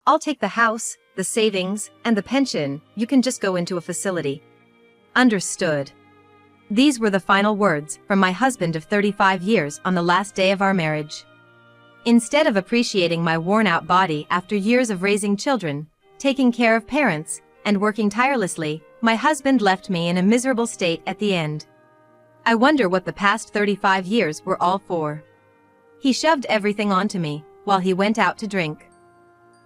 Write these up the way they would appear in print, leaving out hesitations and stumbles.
I'll take the house, the savings, and the pension. You can just go into a facility. Understood. These were the final words from my husband of 35 years on the last day of our marriage. Instead of appreciating my worn-out body after years of raising children, taking care of parents, and working tirelessly, my husband left me in a miserable state at the end. I wonder what the past 35 years were all for. He shoved everything onto me while he went out to drink.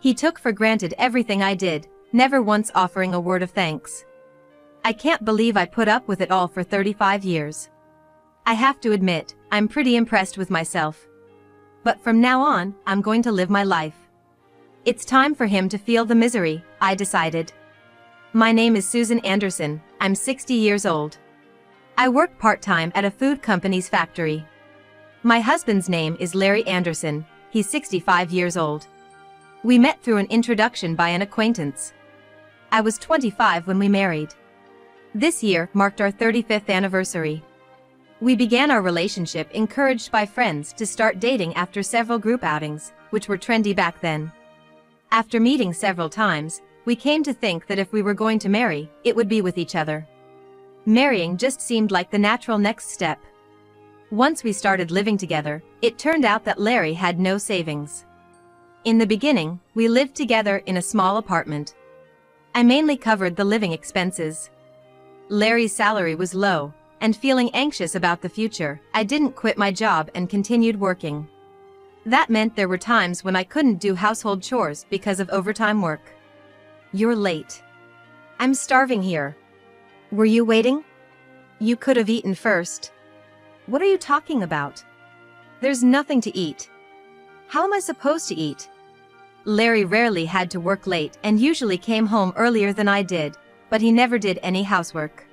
He took for granted everything I did, never once offering a word of thanks. I can't believe I put up with it all for 35 years. I have to admit, I'm pretty impressed with myself. But from now on, I'm going to live my life. It's time for him to feel the misery, I decided. My name is Susan Anderson, I'm 60 years old. I work part-time at a food company's factory. My husband's name is Larry Anderson, he's 65 years old. We met through an introduction by an acquaintance. I was 25 when we married. This year marked our 35th anniversary. We began our relationship encouraged by friends to start dating after several group outings, which were trendy back then. After meeting several times, we came to think that if we were going to marry, it would be with each other. Marrying just seemed like the natural next step. Once we started living together, it turned out that Larry had no savings. In the beginning, we lived together in a small apartment. I mainly covered the living expenses. Larry's salary was low, and feeling anxious about the future, I didn't quit my job and continued working. That meant there were times when I couldn't do household chores because of overtime work. You're late. I'm starving here. Were you waiting? You could have eaten first. What are you talking about? There's nothing to eat. How am I supposed to eat? Larry rarely had to work late and usually came home earlier than I did, but he never did any housework.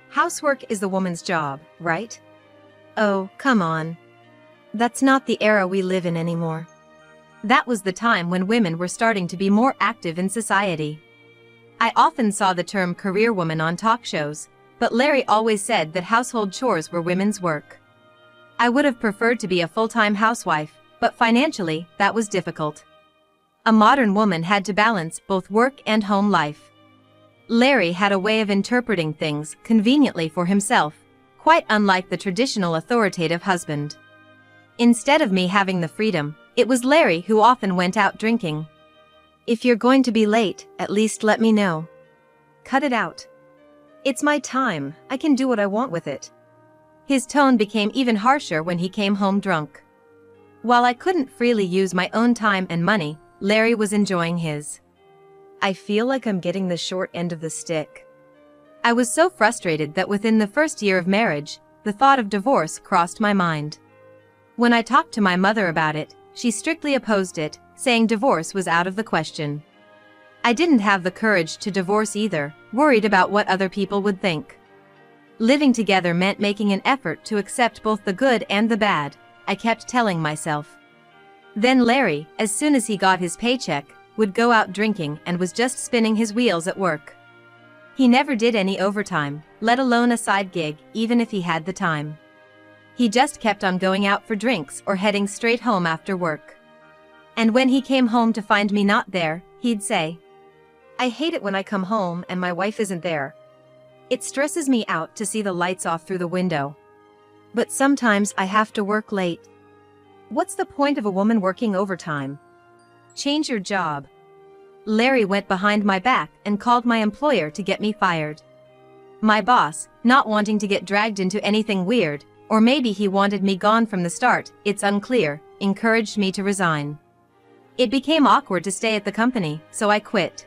Housework is the woman's job, right? Oh, come on. That's not the era we live in anymore. That was the time when women were starting to be more active in society. I often saw the term career woman on talk shows, but Larry always said that household chores were women's work. I would have preferred to be a full-time housewife, but financially, that was difficult. A modern woman had to balance both work and home life. Larry had a way of interpreting things conveniently for himself, quite unlike the traditional authoritative husband. Instead of me having the freedom, it was Larry who often went out drinking. If you're going to be late, at least let me know. Cut it out. It's my time, I can do what I want with it. His tone became even harsher when he came home drunk. While I couldn't freely use my own time and money, Larry was enjoying his. I feel like I'm getting the short end of the stick. I was so frustrated that within the first year of marriage, the thought of divorce crossed my mind. When I talked to my mother about it, she strictly opposed it, saying divorce was out of the question. I didn't have the courage to divorce either, worried about what other people would think. Living together meant making an effort to accept both the good and the bad, I kept telling myself. Then Larry, as soon as he got his paycheck, would go out drinking and was just spinning his wheels at work. He never did any overtime, let alone a side gig, even if he had the time. He just kept on going out for drinks or heading straight home after work. And when he came home to find me not there, he'd say, "I hate it when I come home and my wife isn't there. It stresses me out to see the lights off through the window. But sometimes I have to work late. What's the point of a woman working overtime? Change your job." Larry went behind my back and called my employer to get me fired. My boss, not wanting to get dragged into anything weird, or maybe he wanted me gone from the start, it's unclear, encouraged me to resign. It became awkward to stay at the company, so I quit.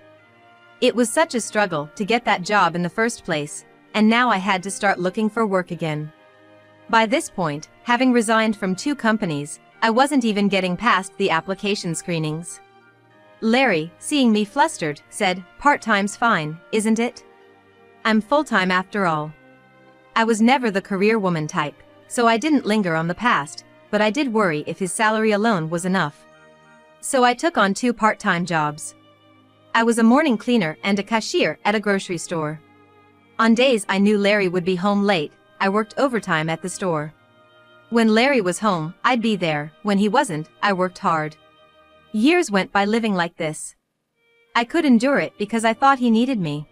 It was such a struggle to get that job in the first place, and now I had to start looking for work again. By this point, having resigned from 2 companies, I wasn't even getting past the application screenings. Larry, seeing me flustered, said, "Part-time's fine, isn't it? I'm full-time after all." I was never the career woman type, so I didn't linger on the past, but I did worry if his salary alone was enough. So I took on 2 part-time jobs. I was a morning cleaner and a cashier at a grocery store. On days I knew Larry would be home late, I worked overtime at the store. When Larry was home, I'd be there. When he wasn't, I worked hard. Years went by living like this. I could endure it because I thought he needed me.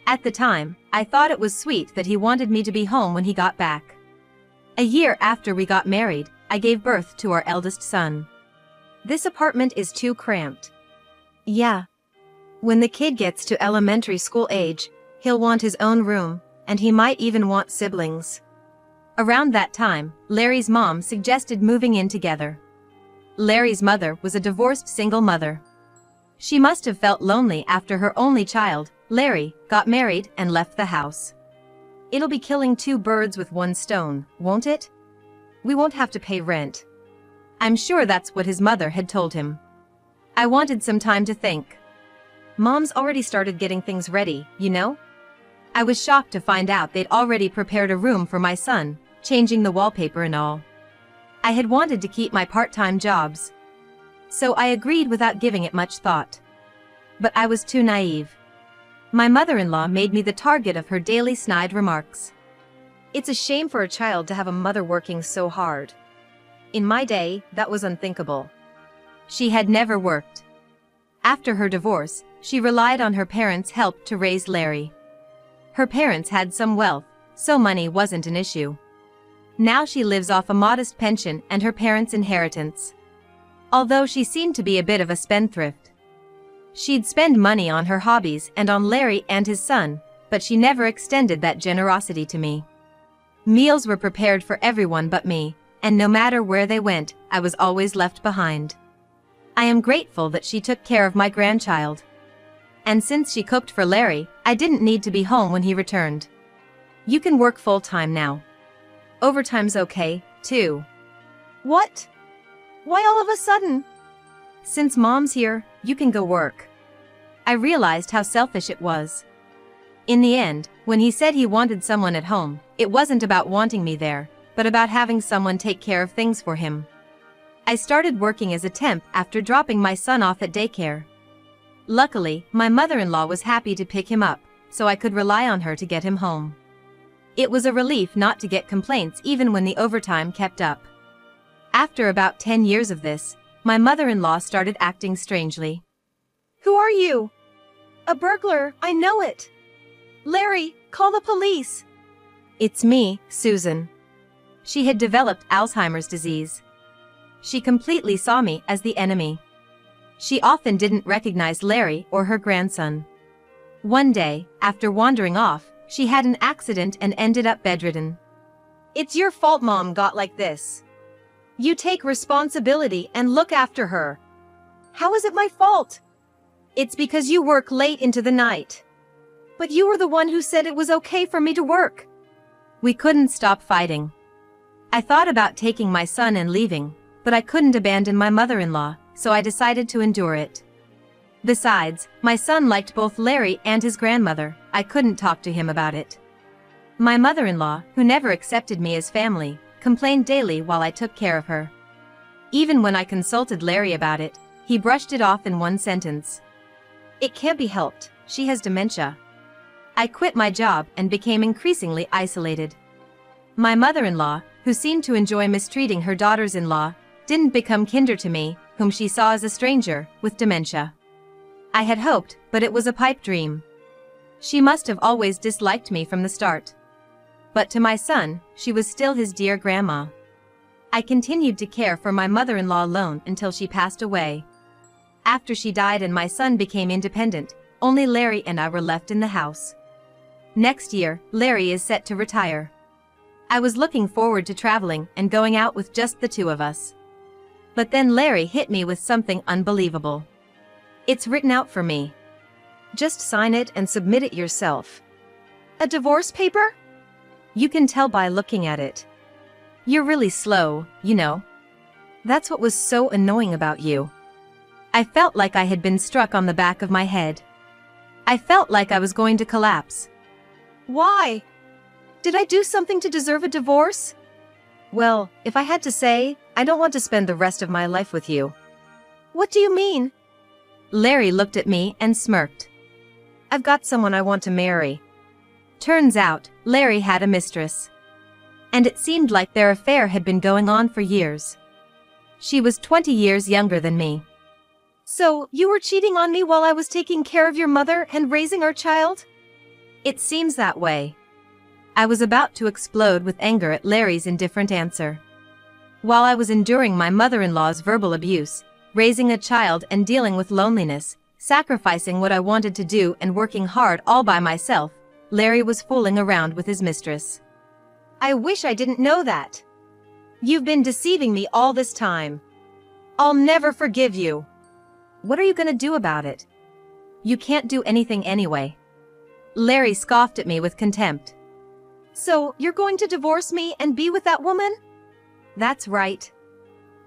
At the time, I thought it was sweet that he wanted me to be home when he got back. A year after we got married, I gave birth to our eldest son. This apartment is too cramped. Yeah. When the kid gets to elementary school age, he'll want his own room, and he might even want siblings. Around that time, Larry's mom suggested moving in together. Larry's mother was a divorced single mother. She must have felt lonely after her only child, Larry, got married and left the house. It'll be killing two birds with one stone, won't it? We won't have to pay rent. I'm sure that's what his mother had told him. I wanted some time to think. Mom's already started getting things ready, you know? I was shocked to find out they'd already prepared a room for my son, changing the wallpaper and all. I had wanted to keep my part-time jobs. So I agreed without giving it much thought. But I was too naive. My mother-in-law made me the target of her daily snide remarks. It's a shame for a child to have a mother working so hard. In my day, that was unthinkable. She had never worked. After her divorce, she relied on her parents' help to raise Larry. Her parents had some wealth, so money wasn't an issue. Now she lives off a modest pension and her parents' inheritance. Although she seemed to be a bit of a spendthrift. She'd spend money on her hobbies and on Larry and his son, but she never extended that generosity to me. Meals were prepared for everyone but me, and no matter where they went, I was always left behind. I am grateful that she took care of my grandchild. And since she cooked for Larry, I didn't need to be home when he returned. You can work full-time now. Overtime's okay, too. What? Why all of a sudden? Since Mom's here, you can go work. I realized how selfish it was. In the end, when he said he wanted someone at home, it wasn't about wanting me there, but about having someone take care of things for him. I started working as a temp after dropping my son off at daycare. Luckily, my mother-in-law was happy to pick him up, so I could rely on her to get him home. It was a relief not to get complaints even when the overtime kept up. After about 10 years of this, my mother-in-law started acting strangely. Who are you? A burglar, I know it. Larry, call the police. It's me, Susan. She had developed Alzheimer's disease. She completely saw me as the enemy. She often didn't recognize Larry or her grandson. One day, after wandering off, she had an accident and ended up bedridden. It's your fault Mom got like this. You take responsibility and look after her. How is it my fault? It's because you work late into the night. But you were the one who said it was okay for me to work. We couldn't stop fighting. I thought about taking my son and leaving, but I couldn't abandon my mother-in-law, so I decided to endure it. Besides, my son liked both Larry and his grandmother. I couldn't talk to him about it. My mother-in-law, who never accepted me as family, complained daily while I took care of her. Even when I consulted Larry about it, he brushed it off in one sentence. It can't be helped, she has dementia. I quit my job and became increasingly isolated. My mother-in-law, who seemed to enjoy mistreating her daughters-in-law, didn't become kinder to me, whom she saw as a stranger, with dementia. I had hoped, but it was a pipe dream. She must have always disliked me from the start. But to my son, she was still his dear grandma. I continued to care for my mother-in-law alone until she passed away. After she died and my son became independent, only Larry and I were left in the house. Next year, Larry is set to retire. I was looking forward to traveling and going out with just the two of us. But then Larry hit me with something unbelievable. It's written out for me. Just sign it and submit it yourself. A divorce paper? You can tell by looking at it. You're really slow, you know. That's what was so annoying about you. I felt like I had been struck on the back of my head. I felt like I was going to collapse. Why? Did I do something to deserve a divorce? Well, if I had to say, I don't want to spend the rest of my life with you. What do you mean? Larry looked at me and smirked. I've got someone I want to marry. Turns out, Larry had a mistress. And it seemed like their affair had been going on for years. She was 20 years younger than me. So, you were cheating on me while I was taking care of your mother and raising our child? It seems that way. I was about to explode with anger at Larry's indifferent answer. While I was enduring my mother-in-law's verbal abuse, raising a child and dealing with loneliness, sacrificing what I wanted to do and working hard all by myself, Larry was fooling around with his mistress. I wish I didn't know that. You've been deceiving me all this time. I'll never forgive you. What are you gonna do about it? You can't do anything anyway. Larry scoffed at me with contempt. So, you're going to divorce me and be with that woman? That's right.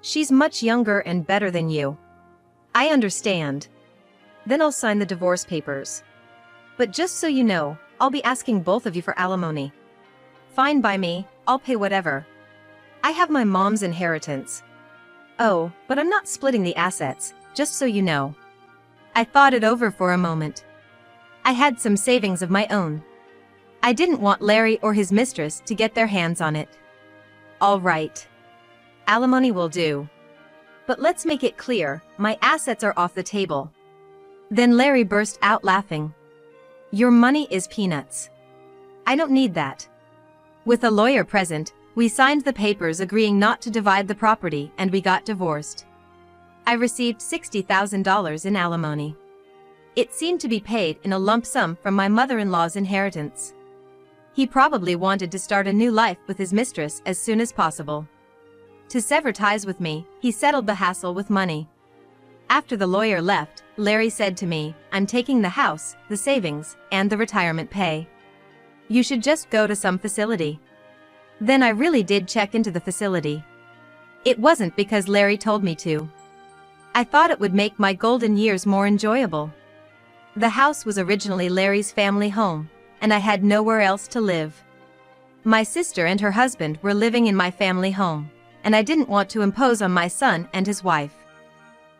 She's much younger and better than you. I understand. Then I'll sign the divorce papers. But just so you know, I'll be asking both of you for alimony. Fine by me, I'll pay whatever. I have my mom's inheritance. Oh, but I'm not splitting the assets, just so you know. I thought it over for a moment. I had some savings of my own. I didn't want Larry or his mistress to get their hands on it. All right. Alimony will do. But let's make it clear, my assets are off the table. Then Larry burst out laughing. Your money is peanuts. I don't need that. With a lawyer present, we signed the papers agreeing not to divide the property and we got divorced. I received $60,000 in alimony. It seemed to be paid in a lump sum from my mother-in-law's inheritance. He probably wanted to start a new life with his mistress as soon as possible. To sever ties with me, he settled the hassle with money. After the lawyer left, Larry said to me, I'm taking the house, the savings, and the retirement pay. You should just go to some facility. Then I really did check into the facility. It wasn't because Larry told me to. I thought it would make my golden years more enjoyable. The house was originally Larry's family home, and I had nowhere else to live. My sister and her husband were living in my family home, and I didn't want to impose on my son and his wife.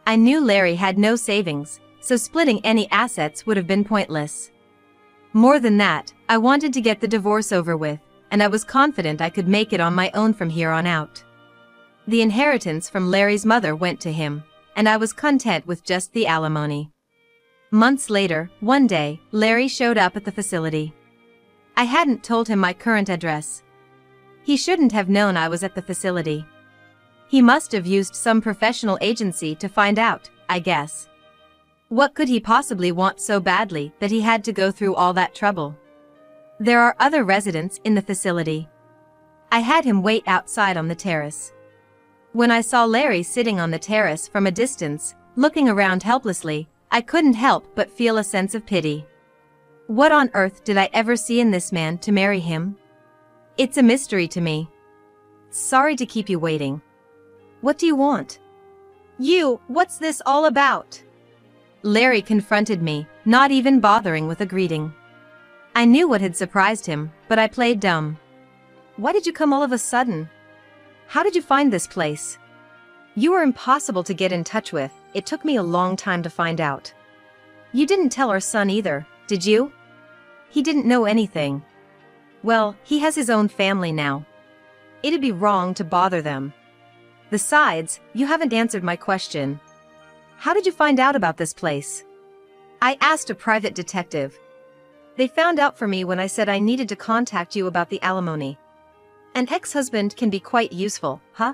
I knew Larry had no savings, so splitting any assets would have been pointless. More than that, I wanted to get the divorce over with, and I was confident I could make it on my own from here on out. The inheritance from Larry's mother went to him, and I was content with just the alimony. Months later, one day, Larry showed up at the facility. I hadn't told him my current address. He shouldn't have known I was at the facility. He must have used some professional agency to find out, I guess. What could he possibly want so badly that he had to go through all that trouble? There are other residents in the facility. I had him wait outside on the terrace. When I saw Larry sitting on the terrace from a distance, looking around helplessly, I couldn't help but feel a sense of pity. What on earth did I ever see in this man to marry him? It's a mystery to me. Sorry to keep you waiting. What do you want? What's this all about? Larry confronted me, not even bothering with a greeting. I knew what had surprised him, but I played dumb. Why did you come all of a sudden? How did you find this place? You were impossible to get in touch with. It took me a long time to find out. You didn't tell our son either, did you? He didn't know anything. Well, he has his own family now. It'd be wrong to bother them. Besides, you haven't answered my question. How did you find out about this place? I asked a private detective. They found out for me when I said I needed to contact you about the alimony. An ex-husband can be quite useful, huh?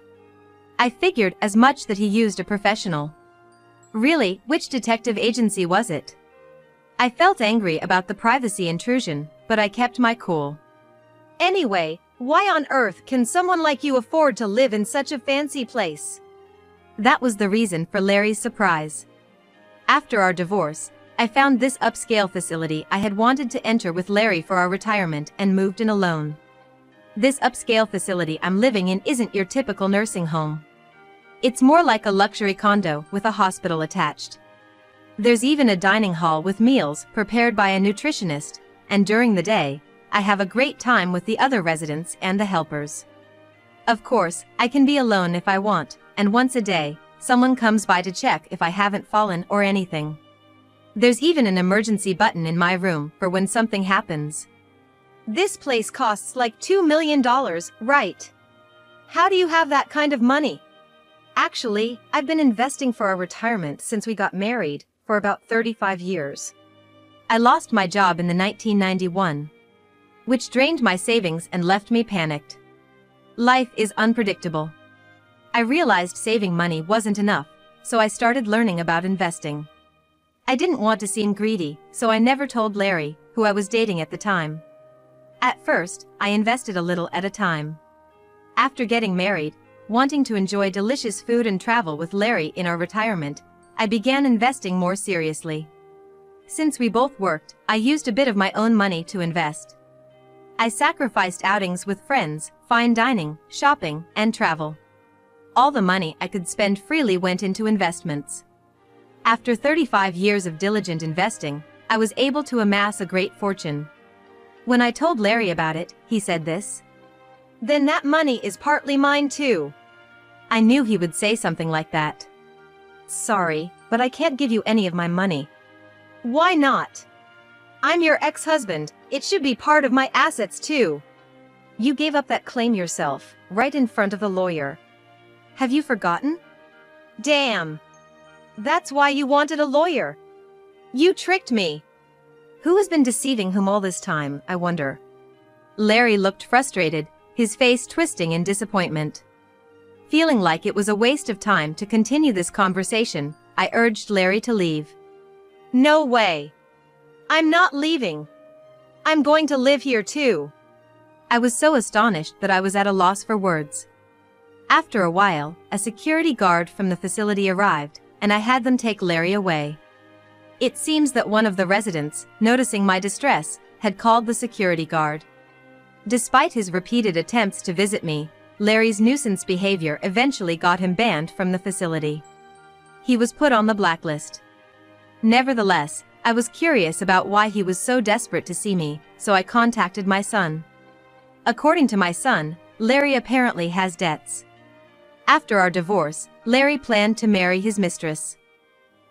I figured as much that he used a professional. Really, which detective agency was it? I felt angry about the privacy intrusion, but I kept my cool. Anyway, why on earth can someone like you afford to live in such a fancy place? That was the reason for Larry's surprise. After our divorce, I found this upscale facility I had wanted to enter with Larry for our retirement and moved in alone. This upscale facility I'm living in isn't your typical nursing home. It's more like a luxury condo with a hospital attached. There's even a dining hall with meals prepared by a nutritionist, and during the day, I have a great time with the other residents and the helpers. Of course, I can be alone if I want, and once a day, someone comes by to check if I haven't fallen or anything. There's even an emergency button in my room for when something happens. This place costs like $2 million, right? How do you have that kind of money? Actually, I've been investing for our retirement since we got married, for about 35 years. I lost my job in the 1991, which drained my savings and left me panicked. Life is unpredictable. I realized saving money wasn't enough, so I started learning about investing. I didn't want to seem greedy, so I never told Larry, who I was dating at the time. At first, I invested a little at a time. After getting married, wanting to enjoy delicious food and travel with Larry in our retirement, I began investing more seriously. Since we both worked, I used a bit of my own money to invest. I sacrificed outings with friends, fine dining, shopping, and travel. All the money I could spend freely went into investments. After 35 years of diligent investing, I was able to amass a great fortune. When I told Larry about it, he said this: "Then that money is partly mine too." I knew he would say something like that. "Sorry, but I can't give you any of my money." "Why not? I'm your ex-husband, it should be part of my assets too." "You gave up that claim yourself, right in front of the lawyer. Have you forgotten?" "Damn! That's why you wanted a lawyer. You tricked me." Who has been deceiving whom all this time, I wonder? Larry looked frustrated, his face twisting in disappointment. Feeling like it was a waste of time to continue this conversation, I urged Larry to leave. "No way. I'm not leaving. I'm going to live here too." I was so astonished that I was at a loss for words. After a while, a security guard from the facility arrived, and I had them take Larry away. It seems that one of the residents, noticing my distress, had called the security guard. Despite his repeated attempts to visit me, Larry's nuisance behavior eventually got him banned from the facility. He was put on the blacklist. Nevertheless, I was curious about why he was so desperate to see me, so I contacted my son. According to my son, Larry apparently has debts. After our divorce, Larry planned to marry his mistress.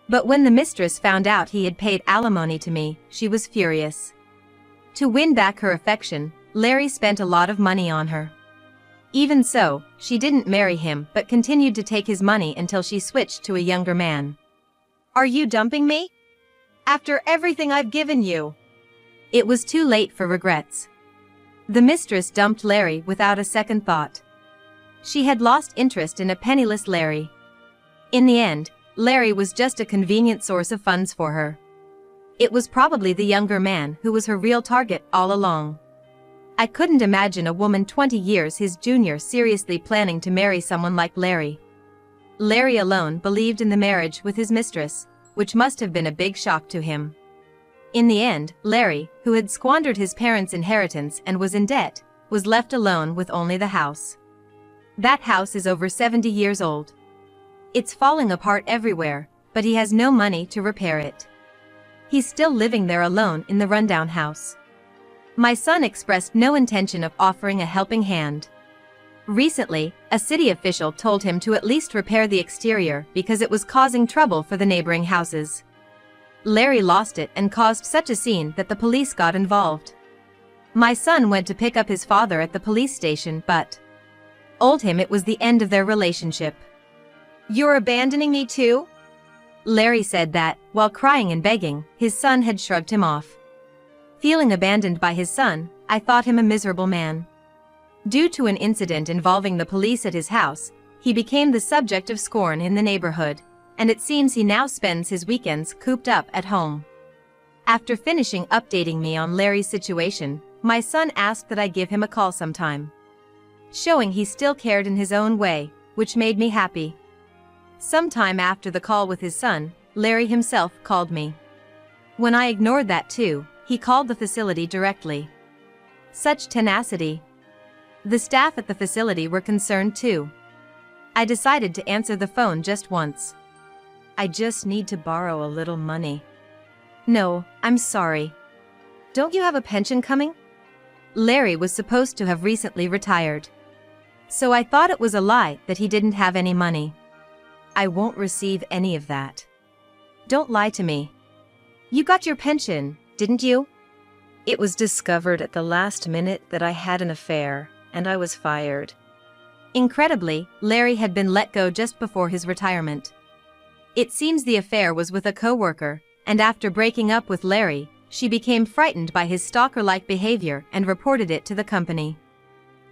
But when the mistress found out he had paid alimony to me, she was furious. To win back her affection, Larry spent a lot of money on her. Even so, she didn't marry him but continued to take his money until she switched to a younger man. "Are you dumping me? After everything I've given you?" It was too late for regrets. The mistress dumped Larry without a second thought. She had lost interest in a penniless Larry. In the end, Larry was just a convenient source of funds for her. It was probably the younger man who was her real target all along. I couldn't imagine a woman 20 years his junior seriously planning to marry someone like Larry. Larry alone believed in the marriage with his mistress, which must have been a big shock to him. In the end, Larry, who had squandered his parents' inheritance and was in debt, was left alone with only the house. That house is over 70 years old. It's falling apart everywhere, but he has no money to repair it. He's still living there alone in the rundown house. My son expressed no intention of offering a helping hand. Recently, a city official told him to at least repair the exterior because it was causing trouble for the neighboring houses. Larry lost it and caused such a scene that the police got involved. My son went to pick up his father at the police station but told him it was the end of their relationship. "You're abandoning me too?" Larry said that, while crying and begging, his son had shrugged him off. Feeling abandoned by his son, I thought him a miserable man. Due to an incident involving the police at his house, he became the subject of scorn in the neighborhood, and it seems he now spends his weekends cooped up at home. After finishing updating me on Larry's situation, my son asked that I give him a call sometime, showing he still cared in his own way, which made me happy. Sometime after the call with his son, Larry himself called me. When I ignored that too, he called the facility directly. Such tenacity. The staff at the facility were concerned too. I decided to answer the phone just once. "I just need to borrow a little money." "No, I'm sorry. Don't you have a pension coming?" Larry was supposed to have recently retired. So I thought it was a lie that he didn't have any money. "I won't receive any of that." "Don't lie to me. You got your pension, didn't you?" "It was discovered at the last minute that I had an affair, and I was fired." Incredibly, Larry had been let go just before his retirement. It seems the affair was with a co-worker, and after breaking up with Larry, she became frightened by his stalker-like behavior and reported it to the company.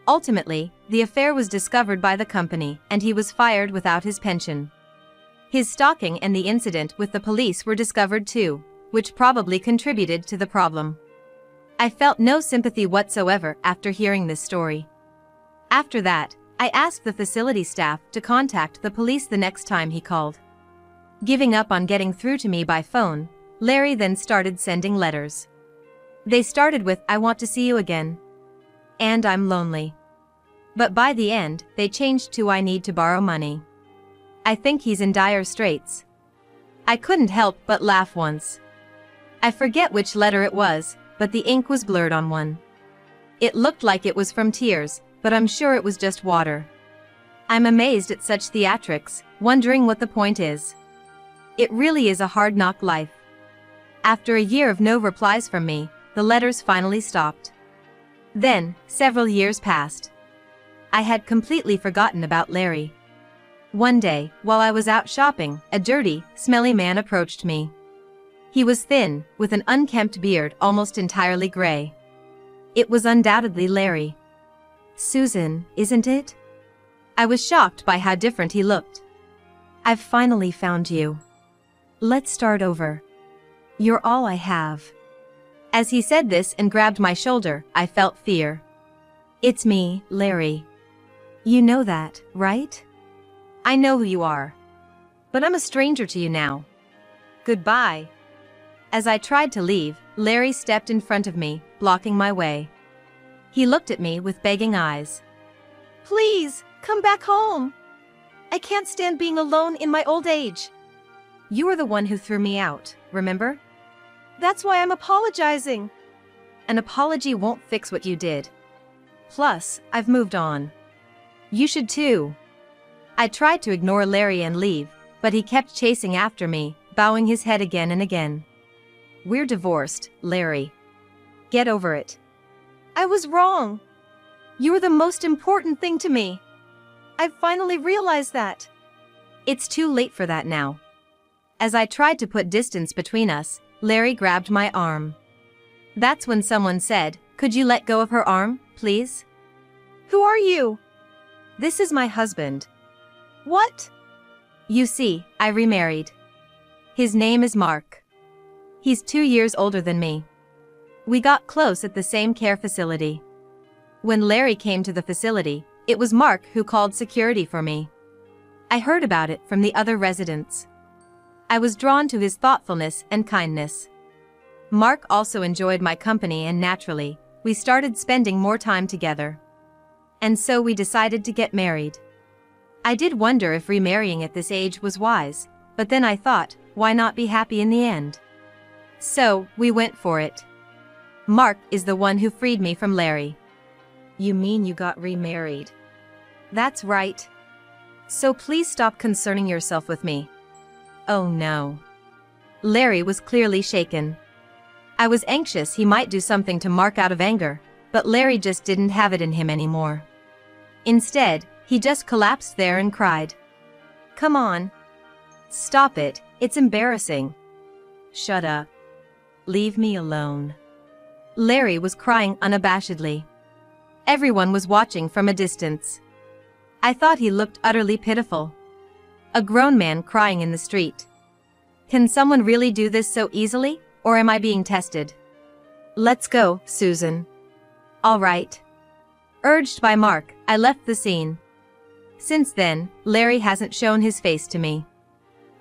Ultimately, the affair was discovered by the company and he was fired without his pension. His stalking and the incident with the police were discovered too, which probably contributed to the problem. I felt no sympathy whatsoever after hearing this story. After that, I asked the facility staff to contact the police the next time he called. Giving up on getting through to me by phone, Larry then started sending letters. They started with, "I want to see you again," and "I'm lonely." But by the end, they changed to, "I need to borrow money. I think he's in dire straits." I couldn't help but laugh once. I forget which letter it was, but the ink was blurred on one. It looked like it was from tears, but I'm sure it was just water. I'm amazed at such theatrics, wondering what the point is. It really is a hard knock life. After a year of no replies from me, the letters finally stopped. Then, several years passed. I had completely forgotten about Larry. One day, while I was out shopping, a dirty, smelly man approached me. He was thin, with an unkempt beard almost entirely gray. It was undoubtedly Larry. "Susan, isn't it?" I was shocked by how different he looked. "I've finally found you. Let's start over. You're all I have." As he said this and grabbed my shoulder, I felt fear. "It's me, Larry. You know that, right?" "I know who you are. But I'm a stranger to you now. Goodbye." As I tried to leave, Larry stepped in front of me, blocking my way. He looked at me with begging eyes. "Please, come back home. I can't stand being alone in my old age." "You were the one who threw me out, remember? That's why I'm apologizing." "An apology won't fix what you did. Plus, I've moved on. You should too." I tried to ignore Larry and leave, but he kept chasing after me, bowing his head again and again. "We're divorced, Larry. Get over it." "I was wrong. You were the most important thing to me. I finally realized that." "It's too late for that now." As I tried to put distance between us, Larry grabbed my arm. That's when someone said, "Could you let go of her arm, please?" "Who are you?" "This is my husband." "What?" "You see, I remarried. His name is Mark. He's 2 years older than me. We got close at the same care facility. When Larry came to the facility, it was Mark who called security for me. I heard about it from the other residents. I was drawn to his thoughtfulness and kindness. Mark also enjoyed my company and naturally, we started spending more time together. And so we decided to get married. I did wonder if remarrying at this age was wise, but then I thought, why not be happy in the end? So, we went for it. Mark is the one who freed me from Larry. "You mean you got remarried?" "That's right. So please stop concerning yourself with me." "Oh no." Larry was clearly shaken. I was anxious he might do something to Mark out of anger, but Larry just didn't have it in him anymore. Instead, he just collapsed there and cried. "Come on. Stop it, it's embarrassing." "Shut up. Leave me alone." Larry was crying unabashedly. Everyone was watching from a distance. I thought he looked utterly pitiful. A grown man crying in the street. Can someone really do this so easily, or am I being tested? "Let's go, Susan." "All right." Urged by Mark, I left the scene. Since then, Larry hasn't shown his face to me.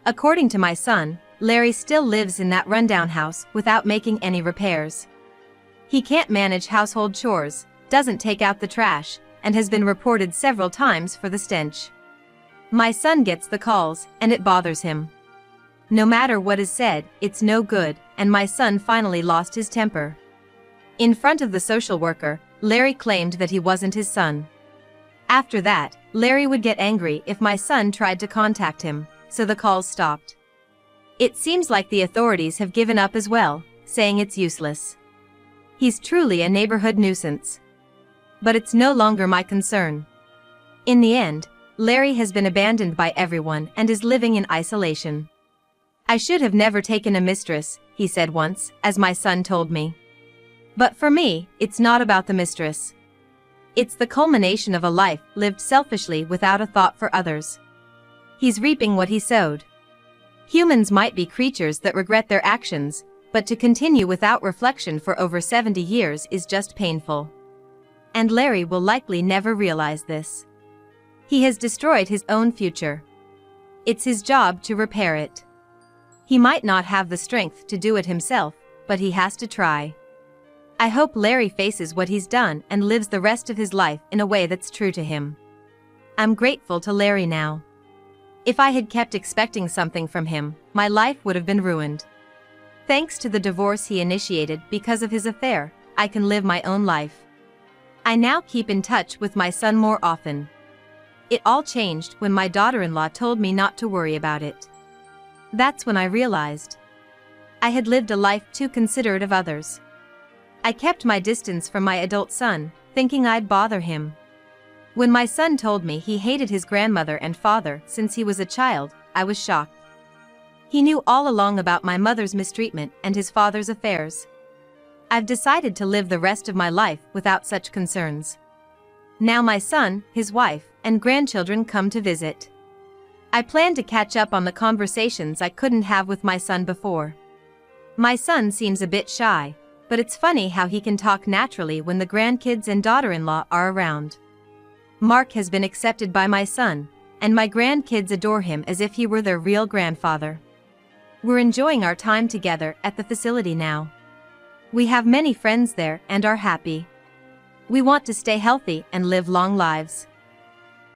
According to my son, Larry still lives in that rundown house without making any repairs. He can't manage household chores, doesn't take out the trash, and has been reported several times for the stench. My son gets the calls, and it bothers him. No matter what is said, it's no good, and my son finally lost his temper. In front of the social worker, Larry claimed that he wasn't his son. After that, Larry would get angry if my son tried to contact him, so the calls stopped. It seems like the authorities have given up as well, saying it's useless. He's truly a neighborhood nuisance. But it's no longer my concern. In the end, Larry has been abandoned by everyone and is living in isolation. "I should have never taken a mistress," he said once, as my son told me. But for me, it's not about the mistress. It's the culmination of a life lived selfishly without a thought for others. He's reaping what he sowed. Humans might be creatures that regret their actions, but to continue without reflection for over 70 years is just painful. And Larry will likely never realize this. He has destroyed his own future. It's his job to repair it. He might not have the strength to do it himself, but he has to try. I hope Larry faces what he's done and lives the rest of his life in a way that's true to him. I'm grateful to Larry now. If I had kept expecting something from him, my life would have been ruined. Thanks to the divorce he initiated because of his affair, I can live my own life. I now keep in touch with my son more often. It all changed when my daughter-in-law told me not to worry about it. That's when I realized I had lived a life too considerate of others. I kept my distance from my adult son, thinking I'd bother him. When my son told me he hated his grandmother and father since he was a child, I was shocked. He knew all along about my mother's mistreatment and his father's affairs. I've decided to live the rest of my life without such concerns. Now my son, his wife, and grandchildren come to visit. I plan to catch up on the conversations I couldn't have with my son before. My son seems a bit shy, but it's funny how he can talk naturally when the grandkids and daughter-in-law are around. Mark has been accepted by my son, and my grandkids adore him as if he were their real grandfather. We're enjoying our time together at the facility now. We have many friends there and are happy. We want to stay healthy and live long lives.